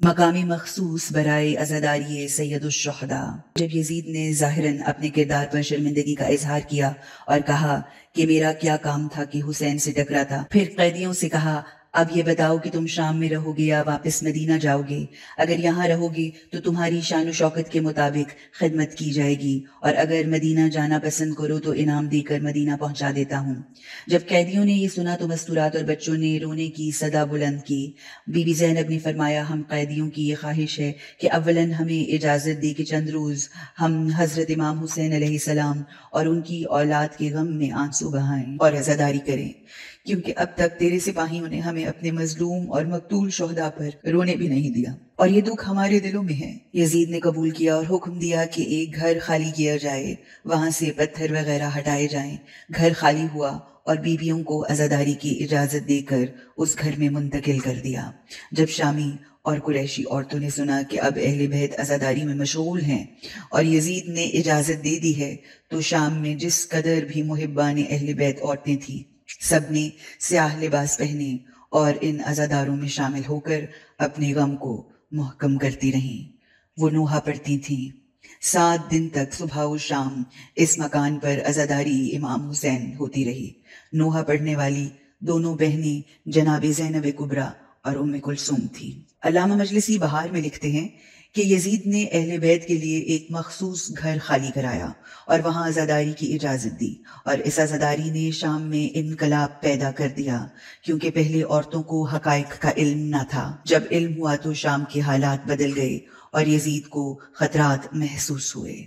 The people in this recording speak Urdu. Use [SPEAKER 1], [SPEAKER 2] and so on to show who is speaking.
[SPEAKER 1] مقامی مخصوص برائے عزاداری سید الشہداء۔ جب یزید نے ظاہراً اپنے کردار پر شرمندگی کا اظہار کیا اور کہا کہ میرا کیا کام تھا کہ حسین سے ٹکراتا، پھر قیدیوں سے کہا اب یہ بتاؤ کہ تم شام میں رہو گے یا واپس مدینہ جاؤ گے؟ اگر یہاں رہو گے تو تمہاری شان و شوکت کے مطابق خدمت کی جائے گی، اور اگر مدینہ جانا پسند کرو تو انعام دے کر مدینہ پہنچا دیتا ہوں۔ جب قیدیوں نے یہ سنا تو مستورات اور بچوں نے رونے کی صدا بلند کی۔ بی بی زینب نے فرمایا ہم قیدیوں کی یہ خواہش ہے کہ اولاً ہمیں اجازت دے کہ چند روز ہم حضرت امام حسین علیہ السلام اور ان کی اولاد کے غم میں آنسو بہائیں اور عزاداری کریں، کیونکہ اب تک تیرے سپاہیوں نے ہمیں اپنے مظلوم اور مقتول شہداء پر رونے بھی نہیں دیا، اور یہ دکھ ہمارے دلوں میں ہے۔ یزید نے قبول کیا اور حکم دیا کہ ایک گھر خالی کیا جائے، وہاں سے پتھر وغیرہ ہٹائے جائیں۔ گھر خالی ہوا اور بیویوں کو عزاداری کی اجازت دے کر اس گھر میں منتقل کر دیا۔ جب شامی اور قریشی عورتوں نے سنا کہ اب اہل بیت عزاداری میں مشغول ہیں اور یزید نے اجازت دے دی ہے، تو شام میں جس قدر بھی محبان اہل بیت عورتیں تھیں، سب نے سیاہ لباس پہنے اور ان عزاداروں میں شامل ہو کر اپنے غم کو محکم کرتی رہیں۔ وہ نوحہ پڑھتی تھیں۔ 7 دن تک صبح و شام اس مکان پر عزاداری امام حسین ہوتی رہی۔ نوحہ پڑھنے والی دونوں بہنیں جناب زینب کبریٰ اور ام کلثوم تھیں۔ علامہ مجلسی بہار میں لکھتے ہیں کہ یزید نے اہل بیت کے لیے ایک مخصوص گھر خالی کرایا اور وہاں عزاداری کی اجازت دی، اور اس عزاداری نے شام میں انقلاب پیدا کر دیا، کیونکہ پہلے عورتوں کو حقائق کا علم نہ تھا۔ جب علم ہوا تو شام کے حالات بدل گئے اور یزید کو خطرات محسوس ہوئے۔